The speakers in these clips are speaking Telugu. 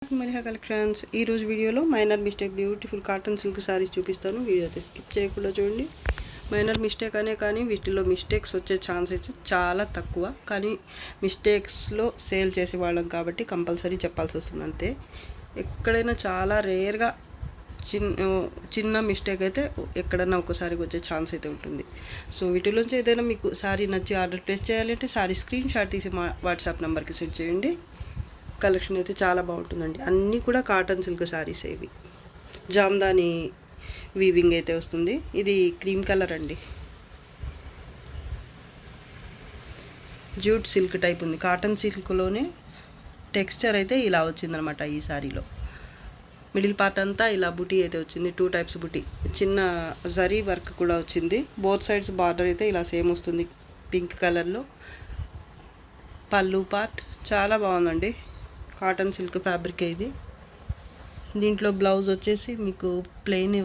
మరిహా కలెక్షన్స్ ఈరోజు వీడియోలో minor mistake beautiful cotton silk saris చూపిస్తాను. వీడియో అయితే స్కిప్ చేయకుండా చూడండి. మైనర్ మిస్టేక్ అనే కానీ వీటిలో మిస్టేక్స్ వచ్చే ఛాన్స్ అయితే చాలా తక్కువ, కానీ మిస్టేక్స్లో సేల్ చేసే వాళ్ళం కాబట్టి కంపల్సరీ చెప్పాల్సి వస్తుంది అంతే. ఎక్కడైనా చాలా రేర్గా చిన్న మిస్టేక్ అయితే ఎక్కడన్నా ఒకసారికి వచ్చే ఛాన్స్ అయితే ఉంటుంది. సో వీటిలోంచి ఏదైనా మీకు సారీ నచ్చి ఆర్డర్ ప్లేస్ చేయాలంటే సారీ స్క్రీన్ షాట్ తీసి మా వాట్సాప్ నెంబర్కి సెండ్ చేయండి. కలెక్షన్ అయితే చాలా బాగుంటుందండి. అన్నీ కూడా కాటన్ సిల్క్ సారీస్ ఇవి. జామ్దాని వీవింగ్ అయితే వస్తుంది. ఇది క్రీమ్ కలర్ అండి, జూట్ సిల్క్ టైప్ ఉంది. కాటన్ సిల్క్లోనే టెక్స్చర్ అయితే ఇలా వచ్చిందనమాట. ఈ సారీలో మిడిల్ పార్ట్ అంతా ఇలా బుటీ అయితే వచ్చింది. 2 టైప్స్ బుటీ, చిన్న జరీ వర్క్ కూడా వచ్చింది. బోత్ సైడ్స్ బార్డర్ అయితే ఇలా సేమ్ వస్తుంది పింక్ కలర్లో. పళ్ళు పార్ట్ చాలా బాగుందండి. కాటన్ సిల్క్ ఫ్యాబ్రిక్ ఇది. దీంట్లో బ్లౌజ్ వచ్చేసి మీకు ప్లెయిన్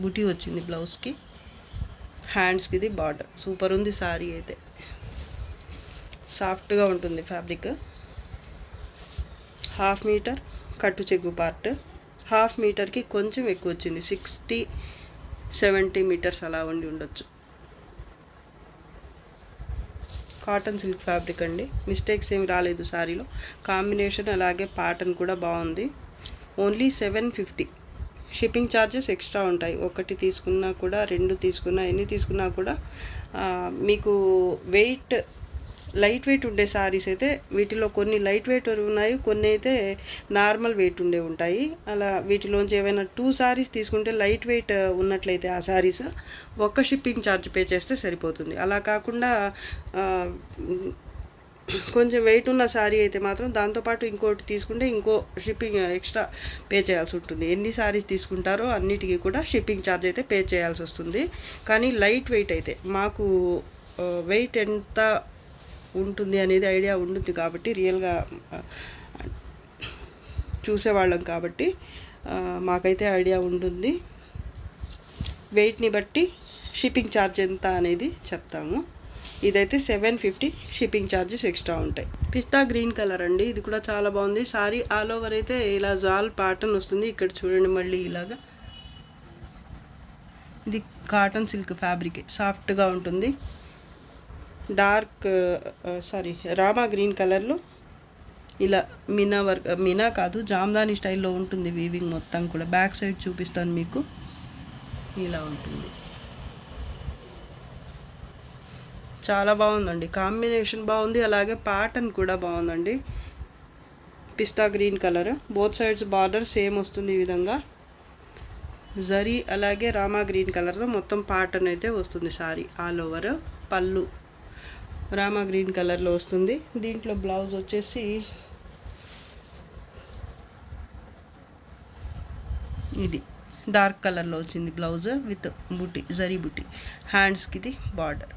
బుటీ వచ్చింది బ్లౌజ్కి. హ్యాండ్స్కి ఇది బార్డర్. సూపర్ ఉంది సారీ అయితే, సాఫ్ట్గా ఉంటుంది ఫ్యాబ్రిక్. 1/2 మీటర్ కట్టు చెగ్గు పార్ట్. 1/2 మీటర్కి కొంచెం ఎక్కువ వచ్చింది, 60-70 మీటర్స్ అలా ఉండి ఉండొచ్చు. కాటన్ సిల్క్ ఫ్యాబ్రిక్ అండి. మిస్టేక్స్ ఏమి రాలేదు సారీలో. కాంబినేషన్ అలాగే ప్యాటర్న్ కూడా బాగుంది. ఓన్లీ 750. షిప్పింగ్ ఛార్జెస్ ఎక్స్ట్రా ఉంటాయి. ఒకటి తీసుకున్నా కూడా, 2 తీసుకున్నా, ఎన్ని తీసుకున్నా కూడా మీకు లైట్ వెయిట్ ఉండే సారీస్ అయితే వీటిలో కొన్ని లైట్ వెయిట్ ఉన్నాయి, కొన్ని అయితే నార్మల్ వెయిట్ ఉండే ఉంటాయి. అలా వీటిలోంచి ఏవైనా 2 సారీస్ తీసుకుంటే లైట్ వెయిట్ ఉన్నట్లయితే ఆ సారీస్ ఒక్క షిప్పింగ్ ఛార్జ్ పే చేస్తే సరిపోతుంది. అలా కాకుండా కొంచెం వెయిట్ ఉన్న సారీ అయితే మాత్రం దాంతోపాటు ఇంకోటి తీసుకుంటే ఇంకో షిప్పింగ్ ఎక్స్ట్రా పే చేయాల్సి ఉంటుంది. ఎన్ని సారీస్ తీసుకుంటారో అన్నిటికీ కూడా షిప్పింగ్ ఛార్జ్ అయితే పే చేయాల్సి వస్తుంది. కానీ లైట్ వెయిట్ అయితే మాకు వెయిట్ ఎంత ఉంటుంది అనేది ఐడియా ఉంటుంది కాబట్టి, రియల్గా చూసేవాళ్ళం కాబట్టి మాకైతే ఐడియా ఉంటుంది. వెయిట్ని బట్టి షిప్పింగ్ ఛార్జ్ ఎంత అనేది చెప్తాము. ఇదైతే 750. షిప్పింగ్ ఛార్జెస్ ఎక్స్ట్రా ఉంటాయి. పిస్తా గ్రీన్ కలర్ అండి. ఇది కూడా చాలా బాగుంది. సారీ ఆల్ ఓవర్ అయితే ఇలా జాల్ ప్యాటర్న్ వస్తుంది. ఇక్కడ చూడండి మళ్ళీ ఇలాగా. ఇది కాటన్ సిల్క్ ఫ్యాబ్రిక్, సాఫ్ట్గా ఉంటుంది. రామా గ్రీన్ కలర్లో ఇలా మీనా కాదు, జామ్దాని స్టైల్లో ఉంటుంది వీవింగ్ మొత్తం కూడా. బ్యాక్ సైడ్ చూపిస్తాను మీకు. ఇలా ఉంటుంది. చాలా బాగుందండి. కాంబినేషన్ బాగుంది, అలాగే ప్యాటర్న్ కూడా బాగుందండి. Pista green colour. Both sides border same వస్తుంది ఈ విధంగా. జరీ అలాగే రామా గ్రీన్ కలర్లో మొత్తం ప్యాటర్న్ అయితే వస్తుంది సారీ ఆల్ ఓవర్. పళ్ళు రామా గ్రీన్ కలర్లో వస్తుంది. దీంట్లో బ్లౌజ్ వచ్చేసి ఇది డార్క్ కలర్లో వచ్చింది బ్లౌజ్ విత్ బుట్టి, జరీ బుట్టి. హ్యాండ్స్కి ఇది బార్డర్.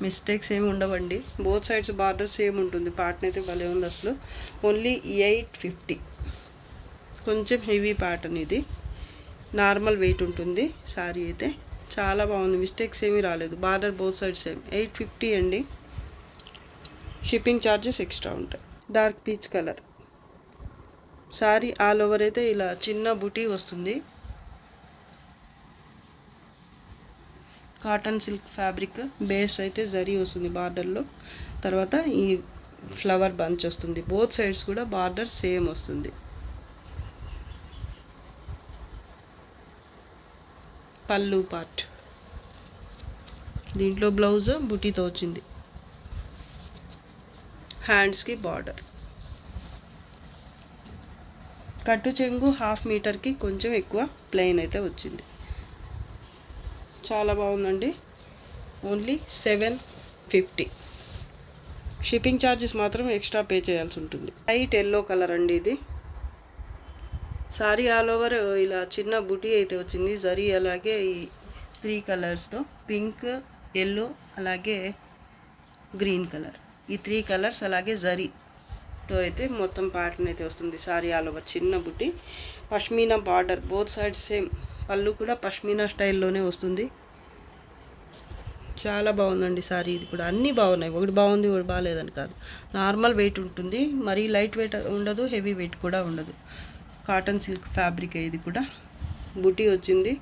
మిస్టేక్స్ ఏమి ఉండవండి. బోత్ సైడ్స్ బార్డర్ సేమ్ ఉంటుంది. ప్యాటర్న్ అయితే భలే ఉంది అసలు. ఓన్లీ 850. కొంచెం హెవీ ప్యాటర్న్ ఇది. నార్మల్ వెయిట్ ఉంటుంది సారీ అయితే. చాలా బాగుంది. మిస్టేక్స్ ఏమీ రాలేదు. Border both side same. 850 అండి. షిప్పింగ్ ఛార్జెస్ ఎక్స్ట్రా ఉంటాయి. Dark peach colour. Sorry all over అయితే ఇలా చిన్న బుటీ వస్తుంది. Cotton silk fabric. బేస్ అయితే జరీ వస్తుంది బార్డర్లో. తర్వాత ఈ ఫ్లవర్ బంచ్ వస్తుంది. బోత్ సైడ్స్ కూడా బార్డర్ సేమ్ వస్తుంది. పళ్ళు పార్ట్. దీంట్లో బ్లౌజ్ బుటీతో వచ్చింది. హ్యాండ్స్కి బార్డర్. కట్టు చెంగు 1/2 మీటర్కి కొంచెం ఎక్కువ ప్లెయిన్ అయితే వచ్చింది. చాలా బాగుందండి. ఓన్లీ 750. షిప్పింగ్ ఛార్జెస్ మాత్రం ఎక్స్ట్రా పే చేయాల్సి ఉంటుంది. లైట్ ఎల్లో కలర్ అండి ఇది. సారీ ఆల్ ఓవర్ ఇలా చిన్న బుటీ అయితే వచ్చింది. జరీ అలాగే ఈ 3 కలర్స్తో, పింక్, ఎల్లో అలాగే గ్రీన్ కలర్. ఈ 3 కలర్స్ అలాగే జరీతో అయితే మొత్తం ప్యాటర్న్ అయితే వస్తుంది. సారీ ఆల్ ఓవర్ చిన్న బుట్టి. Pashmina border both sides same. పళ్ళు కూడా పష్మీనా స్టైల్లోనే వస్తుంది. చాలా బాగుందండి సారీ. ఇది కూడా అన్నీ బాగున్నాయి, ఒకటి బాగుంది ఒకటి బాగాలేదని కాదు. నార్మల్ వెయిట్ ఉంటుంది, మరీ లైట్ వెయిట్ ఉండదు, హెవీ వెయిట్ కూడా ఉండదు. కాటన్ సిల్క్ ఫ్యాబ్రిక్ ఇది కూడా. బుటీ వచ్చింది,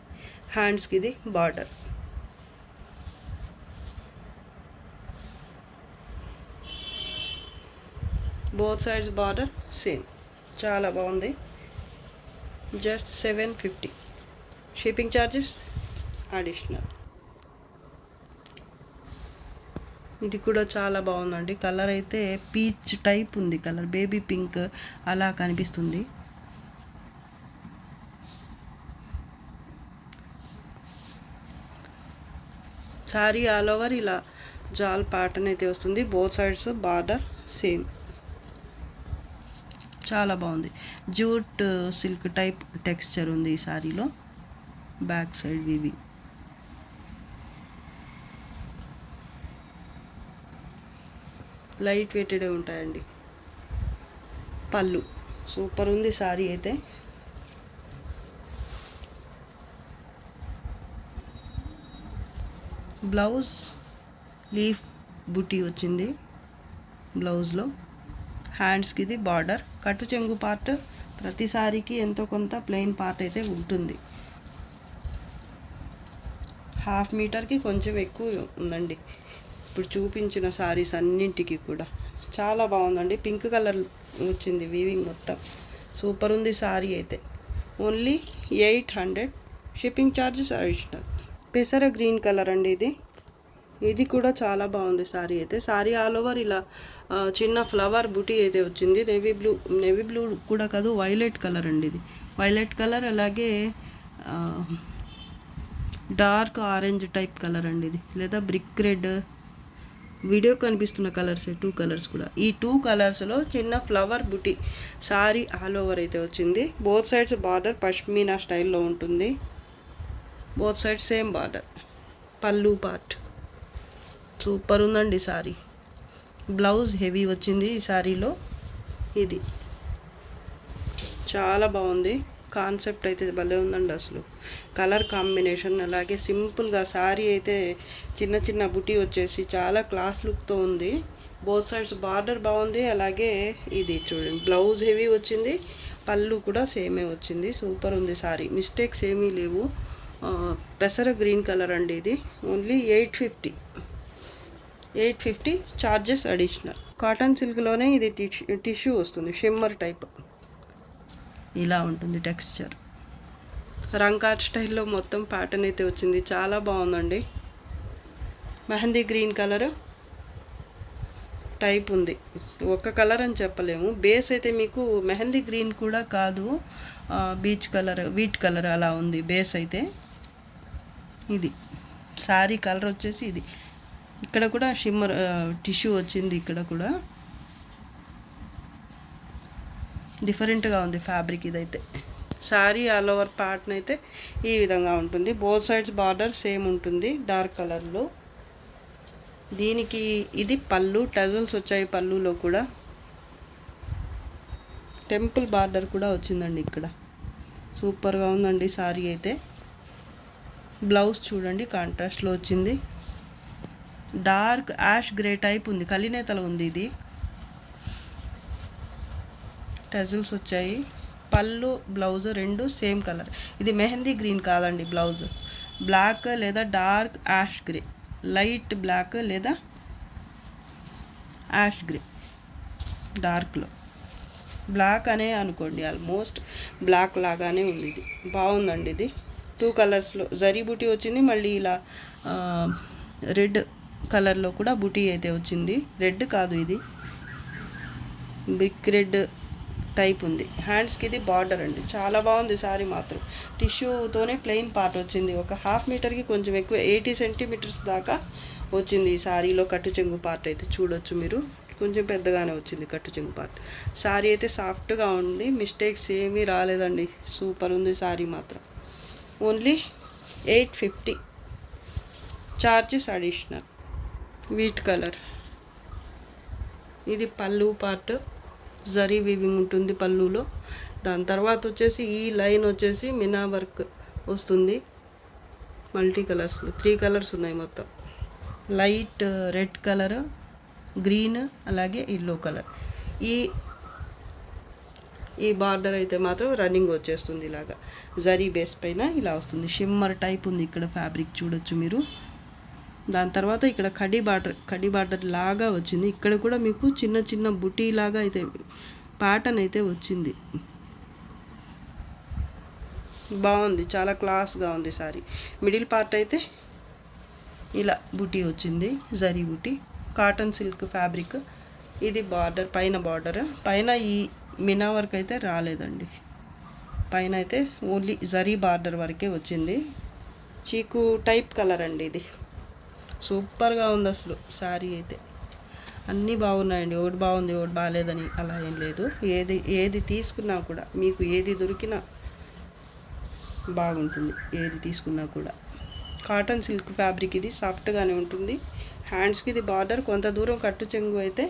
హ్యాండ్స్కి ఇది border. Both sides border same. చాలా బాగుంది. జస్ట్ 750. Shipping charges additional. ఇది కూడా చాలా బాగుందండి. కలర్ అయితే పీచ్ టైప్ ఉంది, కలర్ బేబీ పింక్ అలా కనిపిస్తుంది. సారీ ఆల్ ఓవర్ ఇలా జాల్ ప్యాటర్న్ అయితే వస్తుంది. Both sides border same. చాలా బాగుంది. జూట్ సిల్క్ టైప్ టెక్స్చర్ ఉంది ఈ సారీలో. Back side weaving. Light weighted ఉంటాయండి. పళ్ళు సూపర్ ఉంది సారీ అయితే. బ్లౌజ్ లీఫ్ బుటీ వచ్చింది బ్లౌజ్లో. హ్యాండ్స్కి ఇది బార్డర్. కట్టు చెంగు పార్ట్ ప్రతి సారీకి ఎంతో కొంత ప్లెయిన్ పార్ట్ అయితే ఉంటుంది. 1/2 మీటర్కి కొంచెం ఎక్కువ ఉందండి ఇప్పుడు చూపించిన సారీస్ అన్నింటికి కూడా. చాలా బాగుందండి. పింక్ కలర్ వచ్చింది వీవింగ్ మొత్తం. సూపర్ ఉంది సారీ అయితే. ఓన్లీ 800. Shipping charges additional. పెసర గ్రీన్ కలర్ అండి ఇది. ఇది కూడా చాలా బాగుంది సారీ అయితే. సారీ ఆల్ ఓవర్ ఇలా చిన్న ఫ్లవర్ బుటీ అయితే వచ్చింది. నేవీ బ్లూ కూడా కాదు, వైలెట్ కలర్ అండి ఇది. వైలెట్ కలర్ అలాగే డార్క్ ఆరెంజ్ టైప్ కలర్ అండి ఇది, లేదా బ్రిక్ రెడ్. వీడియో కనిపిస్తున్న కలర్సే 2 కలర్స్ కూడా. ఈ 2 కలర్స్లో చిన్న ఫ్లవర్ బుటీ సారీ ఆల్ ఓవర్ అయితే వచ్చింది. బోత్ సైడ్స్ బార్డర్ పష్మీనా స్టైల్లో ఉంటుంది. Both side same border. పళ్ళు పార్ట్ సూపర్ ఉందండి సారీ. బ్లౌజ్ హెవీ వచ్చింది ఈ సారీలో. ఇది చాలా బాగుంది. కాన్సెప్ట్ అయితే భలే ఉందండి అసలు. కలర్ కాంబినేషన్ అలాగే సింపుల్గా సారీ అయితే చిన్న చిన్న బుటీ వచ్చేసి చాలా క్లాస్ లుక్తో ఉంది. బోత్ సైడ్స్ బార్డర్ బాగుంది. అలాగే ఇది చూడండి బ్లౌజ్ హెవీ వచ్చింది, పళ్ళు కూడా సేమే వచ్చింది. సూపర్ ఉంది సారీ. మిస్టేక్స్ ఏమీ లేవు. పెసర గ్రీన్ కలర్ అండి ఇది. Only 850 charges additional. కాటన్ సిల్క్లోనే ఇది టిష్యూ వస్తుంది, షిమ్మర్ టైప్. ఇలా ఉంటుంది టెక్స్చర్. రంకాట్ స్టైల్లో మొత్తం ప్యాటర్న్ అయితే వచ్చింది. చాలా బాగుందండి. మెహందీ గ్రీన్ కలర్ టైప్ ఉంది. ఒక కలర్ అని చెప్పలేము. బేస్ అయితే మీకు మెహందీ గ్రీన్ కూడా కాదు, బీచ్ కలర్, వీట్ కలర్ అలా ఉంది బేస్ అయితే. ఇది శారీ కలర్ వచ్చేసి ఇది. ఇక్కడ కూడా షిమ్మర్ టిష్యూ వచ్చింది. ఇక్కడ కూడా డిఫరెంట్గా ఉంది ఫ్యాబ్రిక్ ఇదైతే. శారీ ఆల్ ఓవర్ ప్యాటర్న్ అయితే ఈ విధంగా ఉంటుంది. బోత్ సైడ్స్ బార్డర్ సేమ్ ఉంటుంది డార్క్ కలర్లో. దీనికి ఇది పళ్ళు, టజల్స్ వచ్చాయి పళ్ళులో కూడా. టెంపుల్ బార్డర్ కూడా వచ్చిందండి ఇక్కడ. సూపర్గా ఉందండి సారీ అయితే. బ్లౌజ్ చూడండి కాంట్రాస్ట్లో వచ్చింది. డార్క్ యాష్ గ్రే టైప్ ఉంది, కలినేతలు ఉంది ఇది. టజల్స్ వచ్చాయి. పళ్ళు బ్లౌజ్ రెండు సేమ్ కలర్. ఇది మెహందీ గ్రీన్ కాదండి బ్లౌజ్. బ్లాక్ లేదా dark ash grey, light black లేదా యాష్ గ్రే. డార్క్లో బ్లాక్ అనే అనుకోండి, ఆల్మోస్ట్ బ్లాక్ లాగానే ఉంది. ఇది బాగుందండి. ఇది 2 కలర్స్లో జరీ బుటీ వచ్చింది. మళ్ళీ ఇలా రెడ్ కలర్లో కూడా బుటీ అయితే వచ్చింది. రెడ్ కాదు, ఇది బ్రిక్ రెడ్ టైప్ ఉంది. హ్యాండ్స్కి ఇది బార్డర్ అండి. చాలా బాగుంది సారీ మాత్రం. టిష్యూతోనే ప్లెయిన్ పార్ట్ వచ్చింది. ఒక 1/2 మీటర్కి కొంచెం ఎక్కువ, 80 సెంటీమీటర్స్ దాకా వచ్చింది ఈ సారీలో. కట్టు చెంగు పార్ట్ అయితే చూడొచ్చు మీరు, కొంచెం పెద్దగానే వచ్చింది కట్టు చెంగు పార్ట్. సారీ అయితే సాఫ్ట్గా ఉంది, మిస్టేక్స్ ఏమీ రాలేదండి. సూపర్ ఉంది సారీ మాత్రం. Only 850 charges additional. Wheat colour. ఇది పళ్ళు పార్ట్, జరీ వీవింగ్ ఉంటుంది పళ్ళులో. దాని తర్వాత వచ్చేసి ఈ లైన్ వచ్చేసి మినా వర్క్ వస్తుంది. మల్టీ కలర్స్, 3 కలర్స్ ఉన్నాయి మొత్తం. లైట్ రెడ్ కలర్, గ్రీన్, అలాగే ఎల్లో కలర్. ఈ బార్డర్ అయితే మాత్రం రన్నింగ్ వచ్చేస్తుంది. ఇలాగా జరీ బేస్ పైన ఇలా వస్తుంది. షిమ్మర్ టైప్ ఉంది ఇక్కడ ఫ్యాబ్రిక్ చూడొచ్చు మీరు. దాని తర్వాత ఇక్కడ కడ్డీ బార్డర్ లాగా వచ్చింది. ఇక్కడ కూడా మీకు చిన్న చిన్న బుటీ లాగా అయితే ప్యాటర్న్ అయితే వచ్చింది. బాగుంది, చాలా క్లాస్గా ఉంది సారీ. మిడిల్ పార్ట్ అయితే ఇలా బుటీ వచ్చింది, జరీ బుటీ, కాటన్ సిల్క్ ఫ్యాబ్రిక్. ఇది బార్డర్, పైన ఈ మినా వర్క్ అయితే రాలేదండి. పైన అయితే ఓన్లీ జరీ బార్డర్ వరకే వచ్చింది. చీకు టైప్ కలర్ అండి ఇది. సూపర్గా ఉంది అసలు శారీ అయితే. అన్నీ బాగున్నాయండి. ఒకటి బాగుంది ఒకటి బాగాలేదని అలా ఏం లేదు. ఏది తీసుకున్నా కూడా మీకు ఏది దొరికినా బాగుంటుంది. ఏది తీసుకున్నా కూడా కాటన్ సిల్క్ ఫ్యాబ్రిక్. ఇది సాఫ్ట్గానే ఉంటుంది. హ్యాండ్స్కి ఇది బార్డర్. కొంత దూరం కట్టు చెంగు అయితే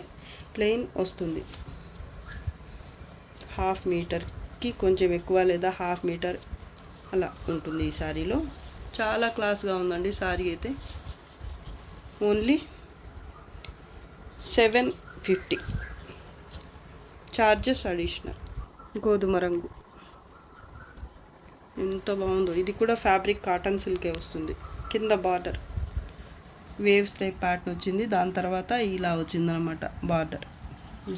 ప్లెయిన్ వస్తుంది. 1/2 మీటర్కి కొంచెం ఎక్కువ లేదా 1/2 మీటర్ అలా ఉంటుంది ఈ శారీలో. చాలా క్లాస్గా ఉందండి శారీ అయితే. Only 750 charges additional. గోధుమ రంగు ఎంత బాగుందో. ఇది కూడా ఫ్యాబ్రిక్ కాటన్ సిల్కే వస్తుంది. కింద బార్డర్ వేవ్స్ టైప్ ప్యాటర్న్ వచ్చింది. దాని తర్వాత ఇలా వచ్చిందనమాట బార్డర్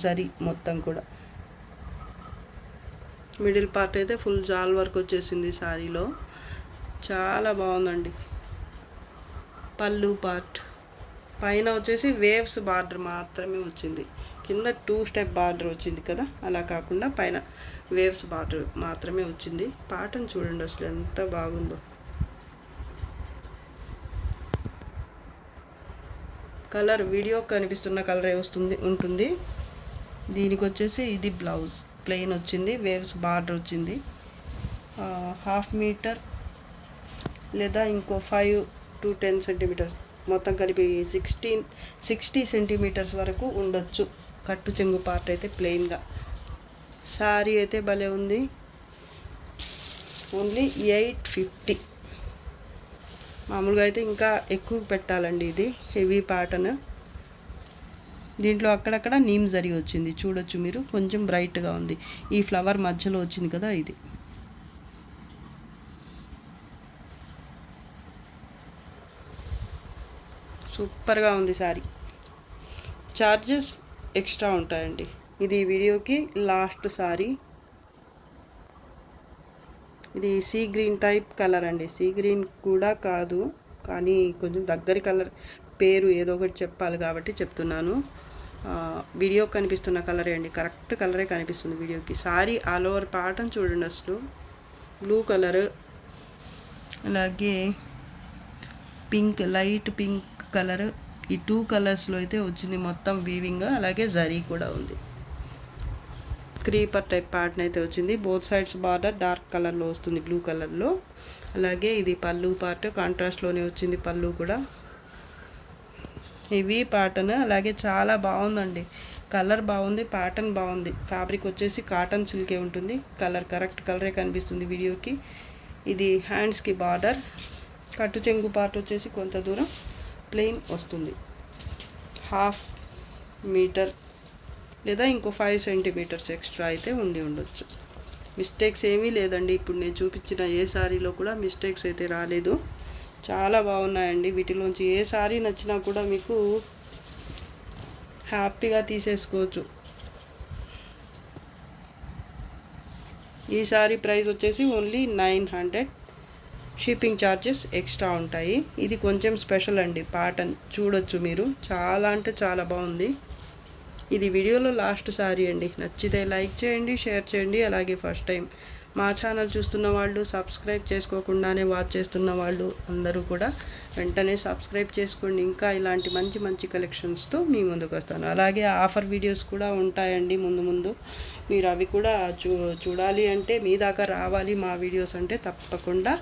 జరీ మొత్తం కూడా. మిడిల్ పార్ట్ అయితే ఫుల్ జాల్ వర్క్ వచ్చేసింది శారీలో. చాలా బాగుందండి. పళ్ళు పార్ట్ పైన వచ్చేసి వేవ్స్ బార్డర్ మాత్రమే వచ్చింది. కింద 2 స్టెప్ బార్డర్ వచ్చింది కదా, అలా కాకుండా పైన వేవ్స్ బార్డర్ మాత్రమే వచ్చింది. ప్యాటర్న్ చూడండి అసలు ఎంత బాగుందో. కలర్ వీడియో కనిపిస్తున్న కలరే ఉంటుంది. దీనికి వచ్చేసి ఇది బ్లౌజ్ ప్లెయిన్ వచ్చింది, వేవ్స్ బార్డర్ వచ్చింది. 1/2 మీటర్ లేదా ఇంకో 5 to 10 సెంటీమీటర్స్ మొత్తం కలిపి 60 సెంటీమీటర్స్ వరకు ఉండొచ్చు. కట్టు చెంగు పార్ట్ అయితే ప్లెయిన్గా. శారీ అయితే భలే ఉంది. ఓన్లీ 850. మామూలుగా అయితే ఇంకా ఎక్కువ పెట్టాలండి. ఇది హెవీ ప్యాటర్న్. దీంట్లో అక్కడక్కడ నీమ్ జరీ వచ్చింది చూడొచ్చు మీరు. కొంచెం బ్రైట్గా ఉంది. ఈ ఫ్లవర్ మధ్యలో వచ్చింది కదా ఇది. సూపర్గా ఉంది శారీ. చార్జెస్ ఎక్స్ట్రా ఉంటాయండి. ఇది వీడియోకి లాస్ట్ శారీ. ఇది సీ గ్రీన్ టైప్ కలర్ అండి. సీ గ్రీన్ కూడా కాదు, కానీ కొంచెం దగ్గరి కలర్. పేరు ఏదో ఒకటి చెప్పాలి కాబట్టి చెప్తున్నాను. వీడియో కనిపిస్తున్న కలరే అండి, కరెక్ట్ కలరే కనిపిస్తుంది వీడియోకి. శారీ ఆల్ ఓవర్ ప్యాటర్న్ చూడండి అసలు. బ్లూ కలర్, అలాగే పింక్, లైట్ పింక్ కలర్. ఈ 2 కలర్స్లో అయితే వచ్చింది మొత్తం వీవింగ్. అలాగే జరీ కూడా ఉంది. క్రీపర్ టైప్ ప్యాటర్న్ అయితే వచ్చింది. బోత్ సైడ్స్ బార్డర్ డార్క్ కలర్లో వస్తుంది, బ్లూ కలర్లో. అలాగే ఇది పళ్ళు పార్ట్ కాంట్రాస్ట్లోనే వచ్చింది. పళ్ళు కూడా హెవీ ప్యాటర్న్. అలాగే చాలా బాగుందండి. కలర్ బాగుంది, ప్యాటర్న్ బాగుంది. ఫ్యాబ్రిక్ వచ్చేసి కాటన్ సిల్కే ఉంటుంది. కరెక్ట్ కలరే కనిపిస్తుంది వీడియోకి. ఇది హ్యాండ్స్కి బార్డర్. కట్టు చెంగు పార్ట్ వచ్చేసి కొంత దూరం ప్లెయిన్ వస్తుంది. 1/2 మీటర్ లేదా ఇంకో 5 సెంటీమీటర్స్ ఎక్స్ట్రా అయితే ఉండొచ్చు. మిస్టేక్స్ ఏమీ లేదండి. ఇప్పుడు నేను చూపించిన ఏ శారీలో కూడా మిస్టేక్స్ అయితే రాలేదు. చాలా బాగున్నాయండి. వీటిలోంచి ఏ శారీ నచ్చినా కూడా మీకు హ్యాపీగా తీసేసుకోవచ్చు. ఈ శారీ ప్రైస్ వచ్చేసి ఓన్లీ 900. షిప్పింగ్ ఛార్జెస్ ఎక్స్ట్రా ఉంటాయి. ఇది కొంచెం స్పెషల్ అండి. ప్యాటర్న్ చూడొచ్చు మీరు. చాలా అంటే చాలా బాగుంది. ఇది వీడియోలో లాస్ట్ శారీ అండి. నచ్చితే లైక్ చేయండి, షేర్ చేయండి. అలాగే ఫస్ట్ టైం మా ఛానల్ చూస్తున్న వాళ్ళు, సబ్స్క్రైబ్ చేసుకోకుండానే వాచ్ చేస్తున్న వాళ్ళు అందరూ కూడా వెంటనే సబ్స్క్రైబ్ చేసుకోండి. ఇంకా ఇలాంటి మంచి మంచి కలెక్షన్స్తో మీ ముందుకు వస్తాను. అలాగే ఆఫర్ వీడియోస్ కూడా ఉంటాయండి ముందు. మీరు అవి కూడా చూడాలి అంటే, మీ దాకా రావాలి మా వీడియోస్ అంటే తప్పకుండా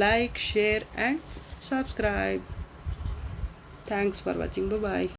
like, share and subscribe. Thanks for watching. Bye.